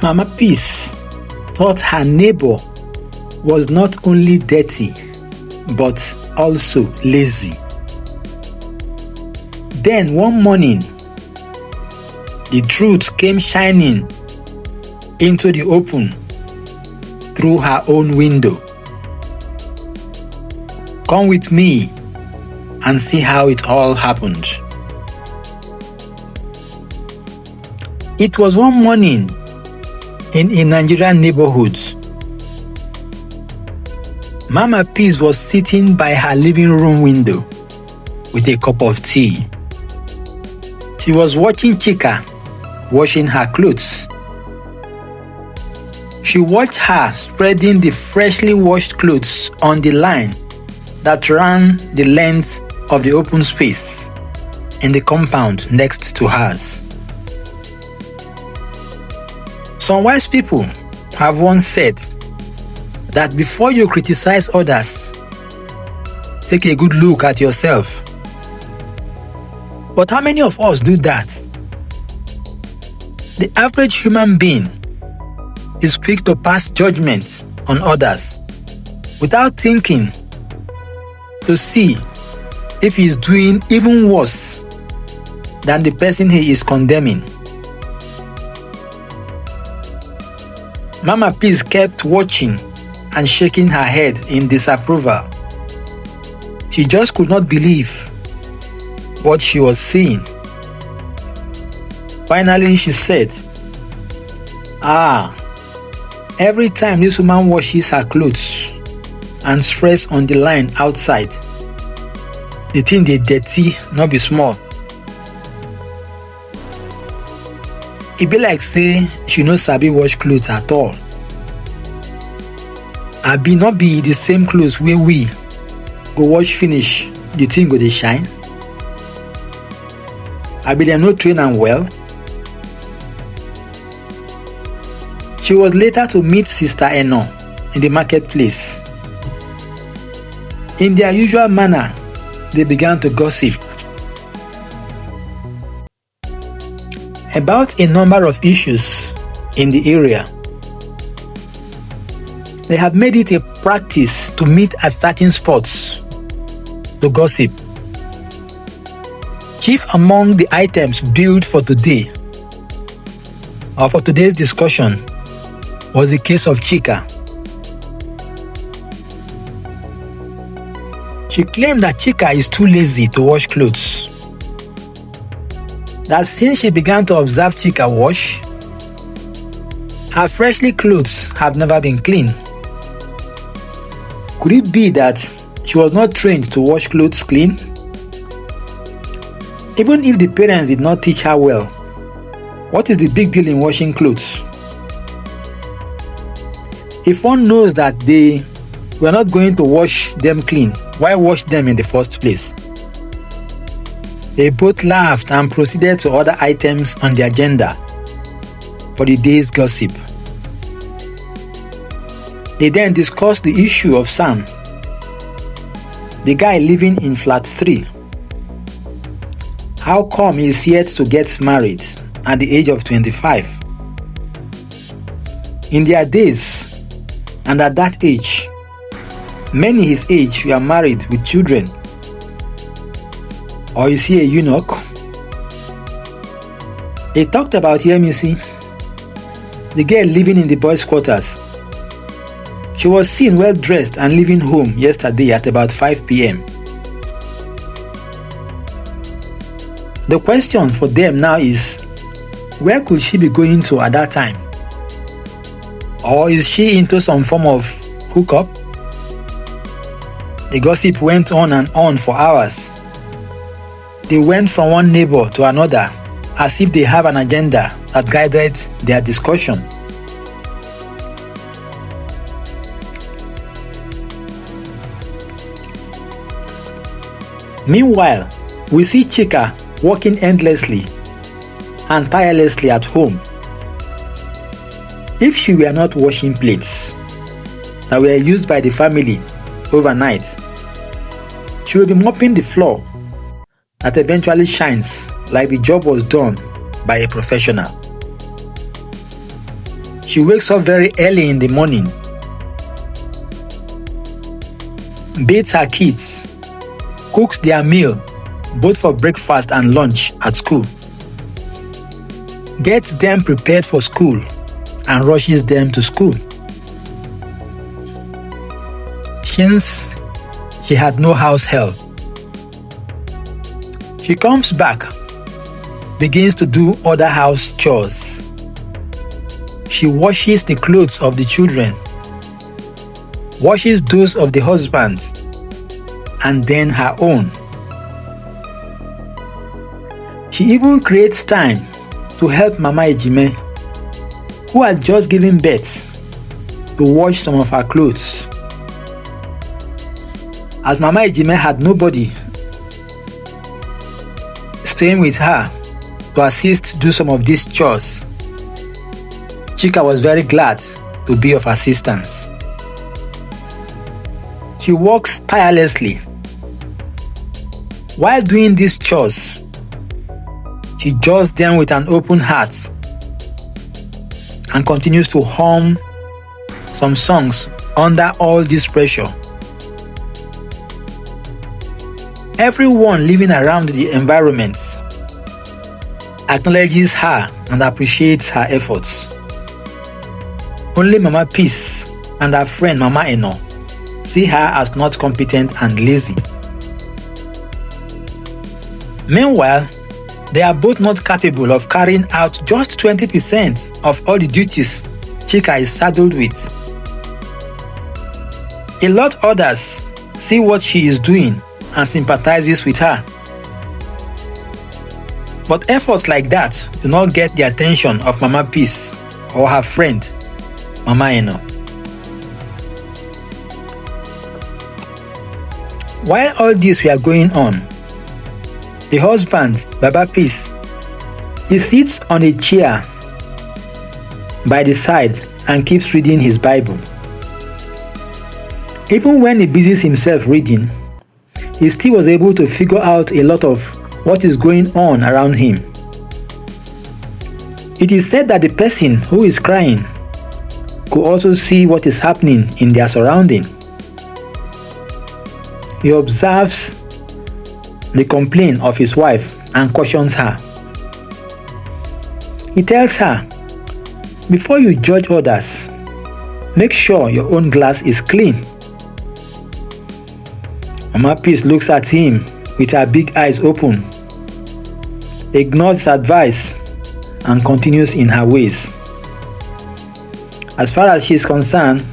Mama Peace thought her neighbor was not only dirty, but also lazy. Then one morning, the truth came shining into the open through her own window. Come with me and see how it all happened. It was one morning in a Nigerian neighborhood. Mama Peace was sitting by her living room window with a cup of tea. She was watching Chika washing her clothes. She watched her spreading the freshly washed clothes on the line that ran the length of the open space in the compound next to hers. Some wise people have once said that before you criticize others, take a good look at yourself. But how many of us do that? The average human being is quick to pass judgment on others without thinking to see if he is doing even worse than the person he is condemning. Mama Peace kept watching and shaking her head in disapproval. She just could not believe what she was seeing. Finally, she said, every time this woman washes her clothes and spreads on the line outside, the thing dey dirty not be small. E be like say she no sabi wash clothes at all. Abi not be the same clothes wey we go wash finish, the thing go dey shine? Abi dem no train am well? She was later to meet Sister Eno in the marketplace. In their usual manner, they began to gossip about a number of issues in the area. They have made it a practice to meet at certain spots to gossip. Chief among the items billed for today, or for today's discussion, was the case of Chika. She claimed that Chika is too lazy to wash clothes. That since she began to observe Chika wash, her freshly clothes have never been clean. Could it be that she was not trained to wash clothes clean? Even if the parents did not teach her well, what is the big deal in washing clothes? If one knows that they were not going to wash them clean, why wash them in the first place? They both laughed and proceeded to other items on the agenda for the day's gossip. They then discussed the issue of Sam, the guy living in flat 3. How come he is yet to get married at the age of 25? In their days, and at that age, many his age were married with children. Or is he a eunuch? They talked about Yemisi, the girl living in the boys' quarters. She was seen well dressed and leaving home yesterday at about 5 p.m. The question for them now is, where could she be going to at that time? Or is she into some form of hookup? The gossip went on and on for hours. They went from one neighbor to another as if they have an agenda that guided their discussion. Meanwhile, we see Chika working endlessly and tirelessly at home. If she were not washing plates that were used by the family overnight, she would be mopping the floor that eventually shines like the job was done by a professional. She wakes up very early in the morning, bathes her kids, cooks their meal both for breakfast and lunch at school, gets them prepared for school, and rushes them to school. Since she had no house help, she comes back, begins to do other house chores. She washes the clothes of the children, washes those of the husband, and then her own. She even creates time to help Mama Ejime, who had just given birth, to wash some of her clothes. As Mama Ejime had nobody staying with her to assist do some of these chores, Chika was very glad to be of assistance. She works tirelessly. While doing these chores, she does them with an open heart and continues to hum some songs under all this pressure. Everyone living around the environment acknowledges her and appreciates her efforts. Only Mama Peace and her friend Mama Eno see her as not competent and lazy. Meanwhile, they are both not capable of carrying out just 20% of all the duties Chika is saddled with. A lot others see what she is doing and sympathizes with her. But efforts like that do not get the attention of Mama Peace or her friend Mama Eno. While all this were going on, the husband, Baba Peace, he sits on a chair by the side and keeps reading his Bible. Even when he busies himself reading, he still was able to figure out a lot of what is going on around him. It is said that the person who is crying could also see what is happening in their surrounding. He observes the complaint of his wife and cautions her. He tells her, before you judge others, make sure your own glass is clean. Mama Peace looks at him with her big eyes open, ignores advice, and continues in her ways. As far as she is concerned,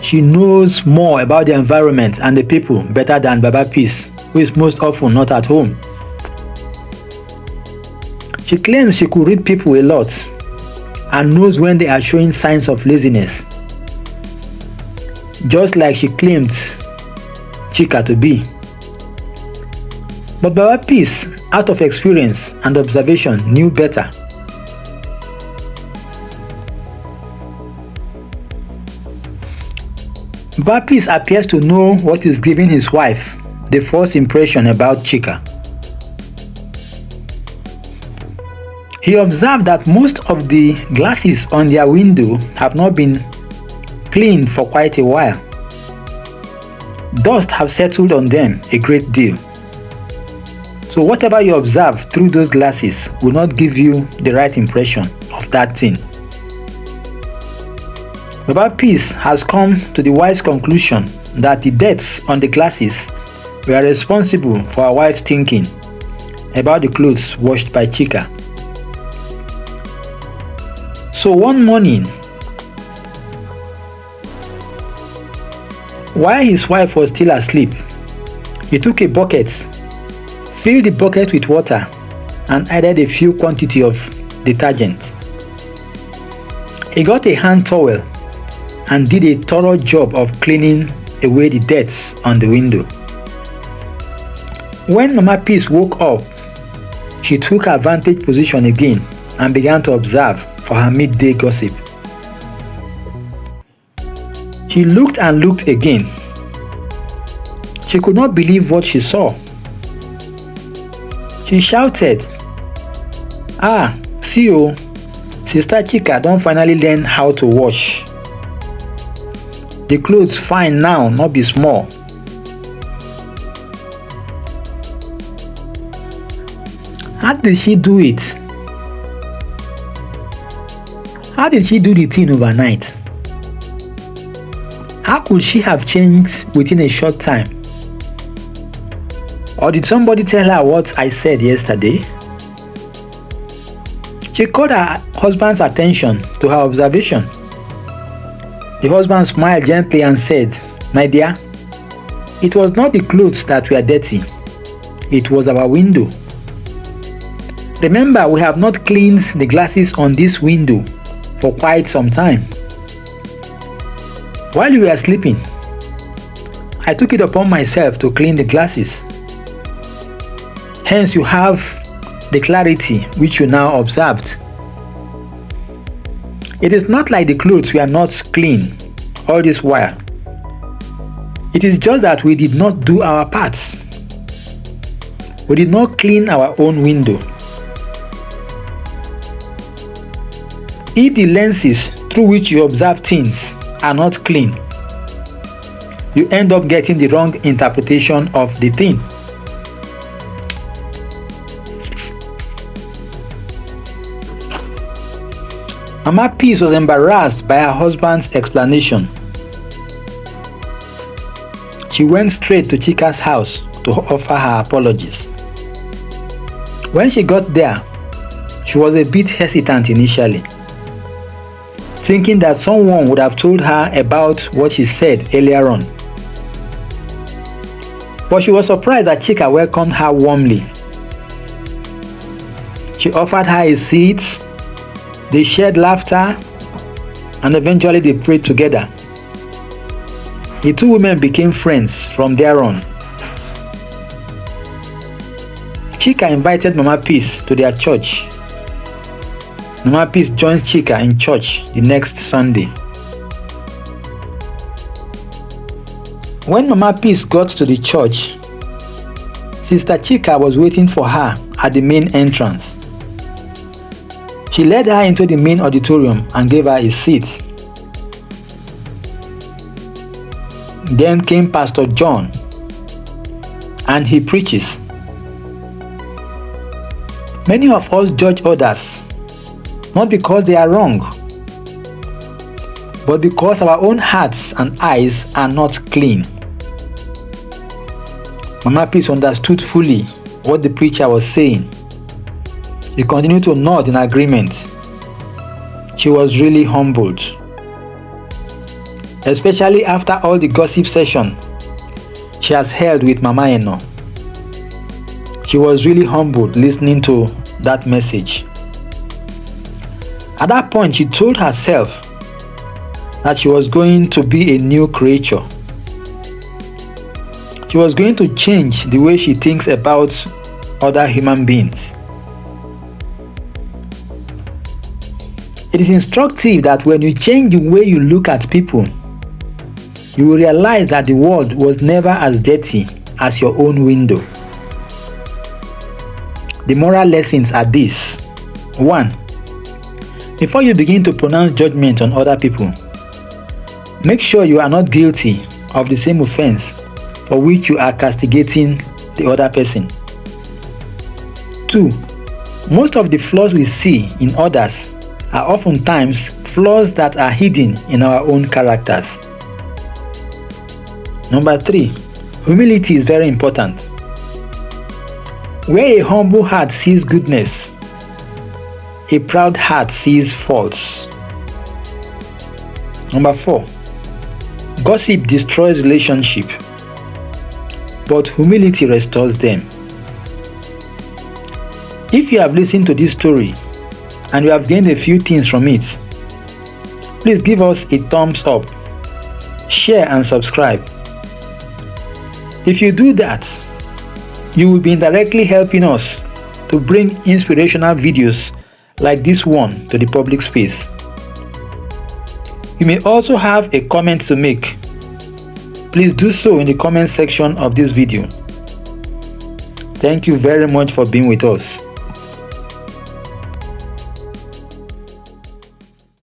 she knows more about the environment and the people better than Baba Peace, who is most often not at home. She claims she could read people a lot and knows when they are showing signs of laziness, just like she claimed Chika to be. But Baba Peace, out of experience and observation, knew better. Baba Peace appears to know what is giving his wife the false impression about Chika. He observed that most of the glasses on their window have not been cleaned for quite a while. Dust have settled on them a great deal. So whatever you observe through those glasses will not give you the right impression of that thing. Baba Peace has come to the wise conclusion that the debts on the glasses were responsible for our wife's thinking about the clothes washed by Chika. So one morning, while his wife was still asleep, he took a bucket, filled the bucket with water, and added a few quantity of detergent. He got a hand towel and did a thorough job of cleaning away the debts on the window. When Mama Peace woke up, she took her vantage position again and began to observe for her midday gossip. She looked and looked again. She could not believe what she saw. She shouted, "Ah, see oh, Sister Chika don finally learn how to wash. The clothes fine now, not be small. How did she do it? How did she do the thing overnight? How could she have changed within a short time? Or did somebody tell her what I said yesterday? She called her husband's attention to her observation. The husband smiled gently and said, "My dear, it was not the clothes that were dirty. It was our window. Remember, we have not cleaned the glasses on this window for quite some time. While you were sleeping, I took it upon myself to clean the glasses. Hence, you have the clarity which you now observed. It is not like the clothes were not clean all this while. It is just that we did not do our parts. We did not clean our own window. If the lenses through which you observe things are not clean, you end up getting the wrong interpretation of the thing. Mama Peace was embarrassed by her husband's explanation. She went straight to Chika's house to offer her apologies. When she got there, she was a bit hesitant initially, thinking that someone would have told her about what she said earlier on. But she was surprised that Chika welcomed her warmly. She offered her a seat, they shared laughter, and eventually they prayed together. The two women became friends from there on. Chika invited Mama Peace to their church. Mama Peace joins Chika in church the next Sunday. When Mama Peace got to the church, Sister Chika was waiting for her at the main entrance. She led her into the main auditorium and gave her a seat. Then came Pastor John, and he preaches. Many of us judge others, not because they are wrong, but because our own hearts and eyes are not clean. Mama Peace understood fully what the preacher was saying. She continued to nod in agreement. She was really humbled, especially after all the gossip session she has held with Mama Eno. She was really humbled listening to that message. At that point, she told herself that she was going to be a new creature. She was going to change the way she thinks about other human beings. It is instructive that when you change the way you look at people, you will realize that the world was never as dirty as your own window. The moral lessons are these. 1. Before you begin to pronounce judgment on other people, make sure you are not guilty of the same offense for which you are castigating the other person. 2. Most of the flaws we see in others are oftentimes flaws that are hidden in our own characters. Number 3, humility is very important. Where a humble heart sees goodness, a proud heart sees faults. Number 4, gossip destroys relationships, but humility restores them. If you have listened to this story and you have gained a few things from it, please give us a thumbs up, share and subscribe. If you do that, you will be indirectly helping us to bring inspirational videos like this one to the public space. You may also have a comment to make. Please do so in the comment section of this video. Thank you very much for being with us.